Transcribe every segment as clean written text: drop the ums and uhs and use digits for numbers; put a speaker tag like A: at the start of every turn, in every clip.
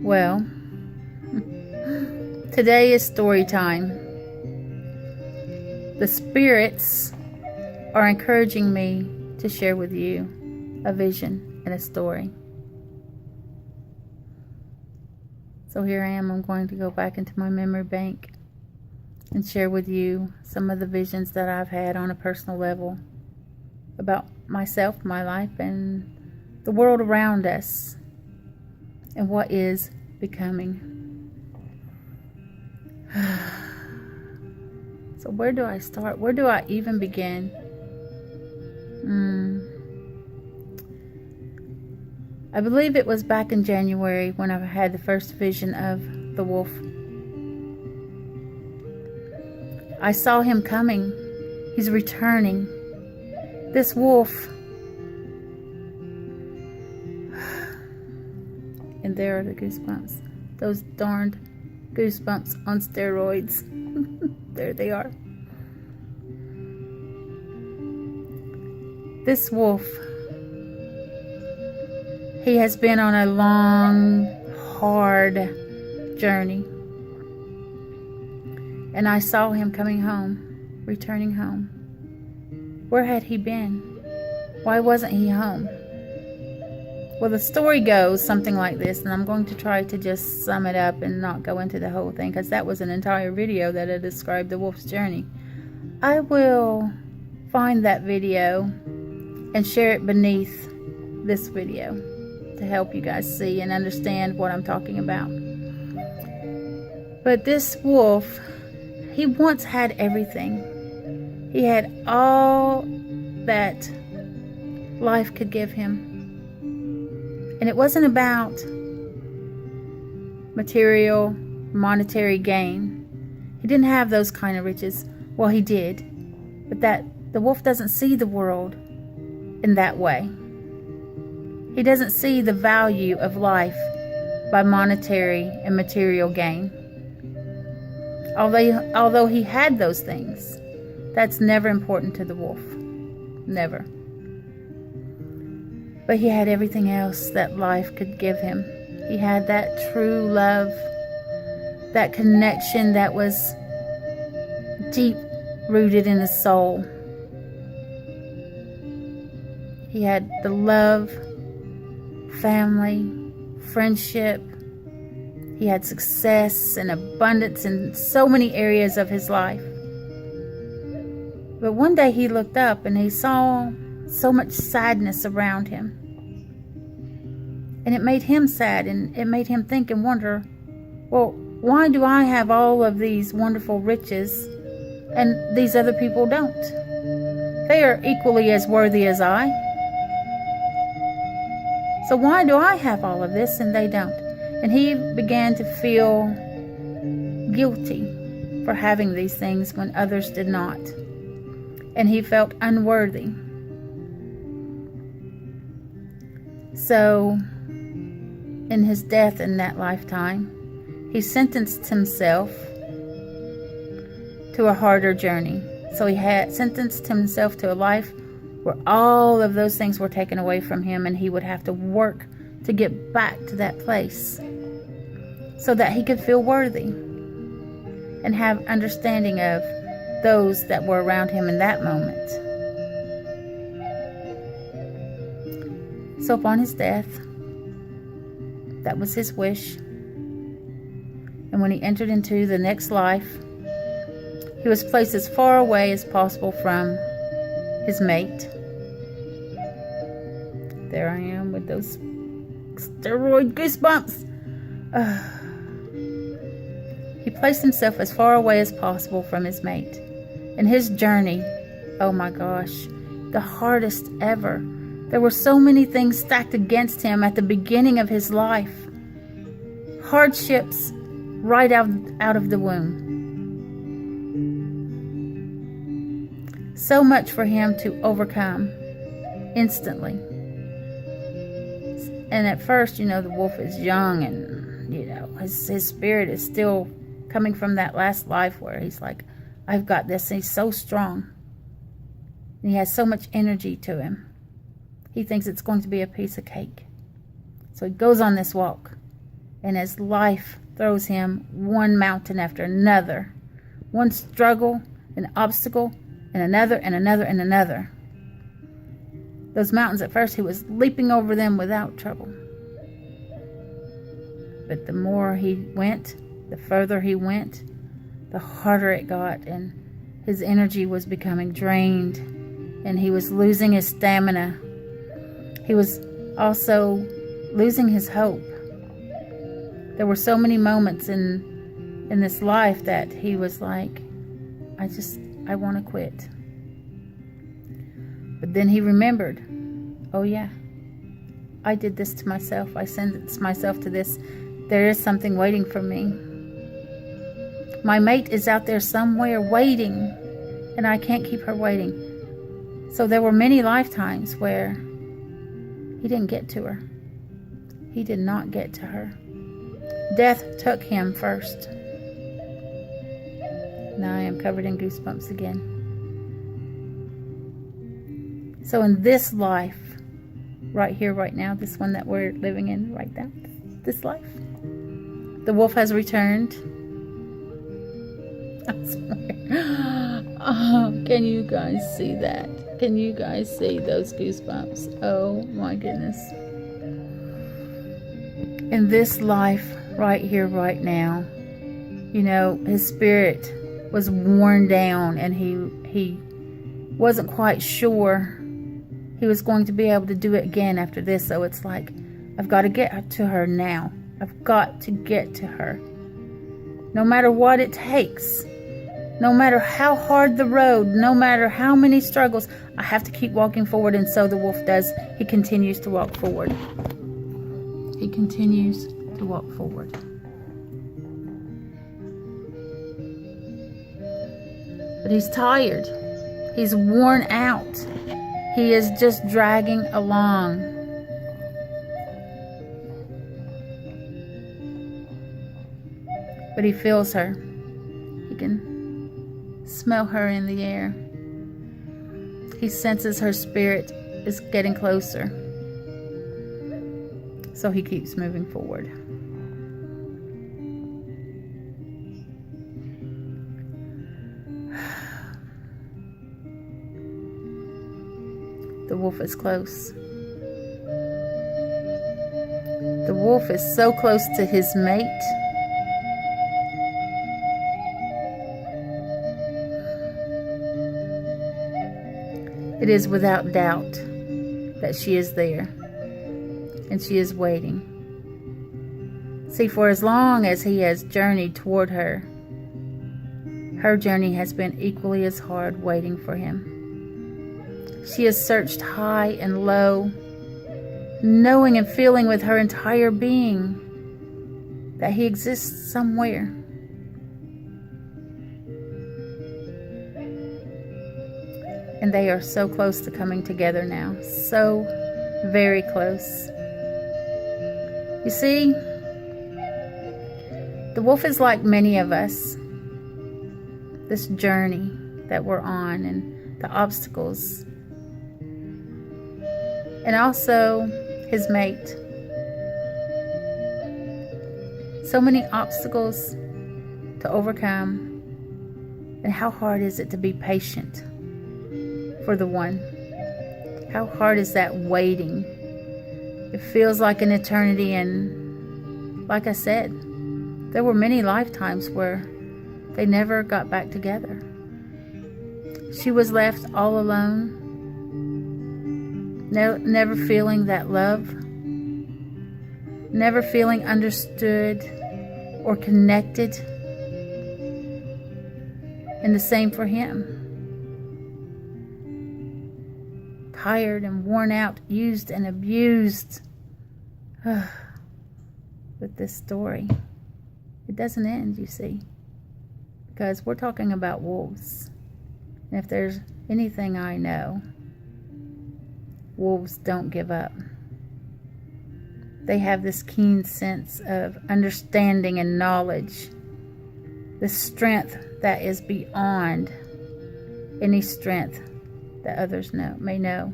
A: Well, today is story time. The spirits are encouraging me to share with you a vision and a story. So here I am. I'm going to go back into my memory bank and share with you some of the visions that I've had on a personal level about myself, my life, and the world around us, and what is becoming. So where do I start? Where do I even begin? I believe it was back in January when I had the first vision of the wolf. I saw him coming. He's returning. This wolf. And there are the goosebumps. Those darned goosebumps on steroids. There they are. This wolf, he has been on a long, hard journey. And I saw him coming home, returning home. Where had he been? Why wasn't he home? Well, the story goes something like this, and I'm going to try to just sum it up and not go into the whole thing, because that was an entire video that had described the wolf's journey. I will find that video and share it beneath this video to help you guys see and understand what I'm talking about. But this wolf, he once had everything. He had all that life could give him. And it wasn't about material, monetary gain. He didn't have those kind of riches. Well, he did. But the wolf doesn't see the world in that way. He doesn't see the value of life by monetary and material gain. Although he had those things, that's never important to the wolf. Never. But he had everything else that life could give him. He had that true love, that connection that was deep rooted in his soul. He had the love, family, friendship. He had success and abundance in so many areas of his life. But one day he looked up and he saw so much sadness around him. And it made him sad, and it made him think and wonder, well, why do I have all of these wonderful riches and these other people don't? They are equally as worthy as I. So why do I have all of this and they don't? And he began to feel guilty for having these things when others did not. And he felt unworthy. So, in his death in that lifetime, he sentenced himself to a harder journey. So he had sentenced himself to a life where all of those things were taken away from him, and he would have to work to get back to that place so that he could feel worthy and have understanding of those that were around him in that moment. So upon his death, that was his wish. And when he entered into the next life, he was placed as far away as possible from his mate. There I am with those steroid goosebumps. He placed himself as far away as possible from his mate. And his journey, oh my gosh, the hardest ever. There were so many things stacked against him at the beginning of his life. Hardships right out of the womb. So much for him to overcome instantly. And at first, the wolf is young, and, his spirit is still coming from that last life where he's like, I've got this. And he's so strong. And he has so much energy to him. He thinks it's going to be a piece of cake. So he goes on this walk. And as life throws him one mountain after another, one struggle, an obstacle, and another, and another, and another. Those mountains, at first, he was leaping over them without trouble. But the more he went, the further he went, the harder it got, and his energy was becoming drained, and he was losing his stamina. He was also losing his hope. There were so many moments in this life that he was like, I want to quit. But then he remembered, oh yeah, I did this to myself. I sentenced myself to this. There is something waiting for me. My mate is out there somewhere waiting, and I can't keep her waiting. So there were many lifetimes where he didn't get to her. He did not get to her. Death took him first. Now I am covered in goosebumps again. So in this life, right here, right now, this one that we're living in right now, this life, the wolf has returned. I swear. Oh, can you guys see that? Can you guys see those goosebumps? Oh my goodness. In this life, right here, right now, you know, his spirit was worn down, and he wasn't quite sure he was going to be able to do it again after this. So it's like, I've got to get to her now. I've got to get to her. No matter what it takes, no matter how hard the road, no matter how many struggles, I have to keep walking forward. And so the wolf does. He continues to walk forward. He continues to walk forward. But he's tired. He's worn out. He is just dragging along. But he feels her. He can smell her in the air. He senses her spirit is getting closer. So he keeps moving forward. The wolf is close. The wolf is so close to his mate. It is without doubt that she is there, and she is waiting. See, for as long as he has journeyed toward her, her journey has been equally as hard waiting for him. She has searched high and low, knowing and feeling with her entire being that he exists somewhere. And they are so close to coming together now. So very close. You see, the wolf is like many of us. This journey that we're on, and the obstacles, and also his mate. So many obstacles to overcome, and how hard is it to be patient for the one? How hard is that waiting? It feels like an eternity, and like I said, there were many lifetimes where they never got back together. She was left all alone, never feeling that love, never feeling understood or connected. And the same for him. Tired and worn out, used and abused. But this story, it doesn't end, you see. Because we're talking about wolves. And if there's anything I know, wolves don't give up. They have this keen sense of understanding and knowledge. The strength that is beyond any strength that others may know.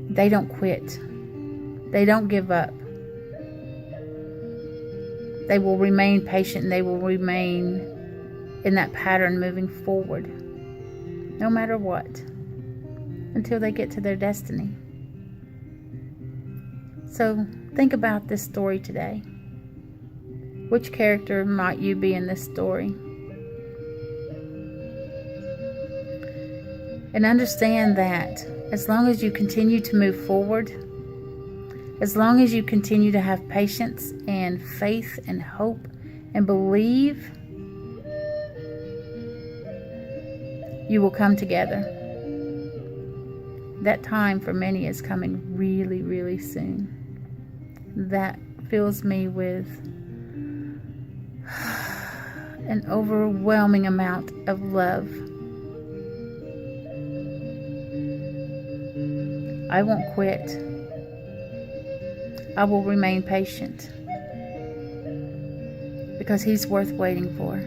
A: They don't quit. They don't give up. They will remain patient, and they will remain in that pattern moving forward, no matter what, until they get to their destiny. So think about this story today. Which character might you be in this story? And understand that as long as you continue to move forward, as long as you continue to have patience and faith and hope and believe, you will come together. That time for many is coming really, really soon. That fills me with an overwhelming amount of love. I won't quit. I will remain patient because He's worth waiting for.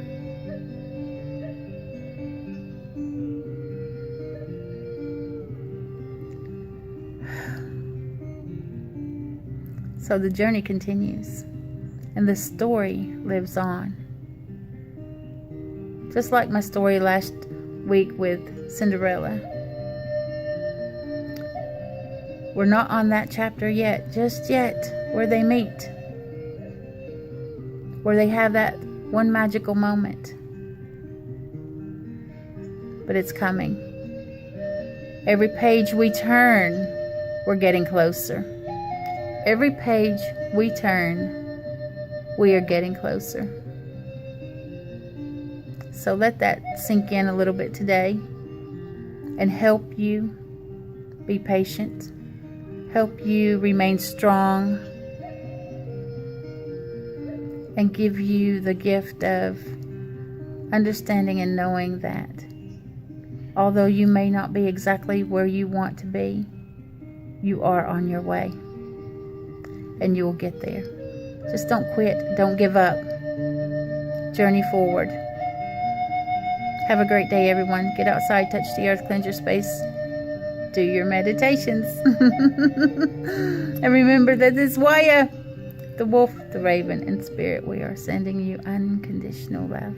A: So the journey continues, and the story lives on. Just like my story last week with Cinderella. We're not on that chapter yet, just yet, where they meet, where they have that one magical moment. But it's coming. Every page we turn, we're getting closer. Every page we turn, we are getting closer. So let that sink in a little bit today and help you be patient. Help you remain strong, and give you the gift of understanding and knowing that although you may not be exactly where you want to be, you are on your way, and you will get there. Just don't quit. Don't give up. Journey forward. Have a great day, everyone. Get outside, touch the earth, cleanse your space. Do your meditations. And remember that this Waya, the wolf, the raven, and spirit, we are sending you unconditional love.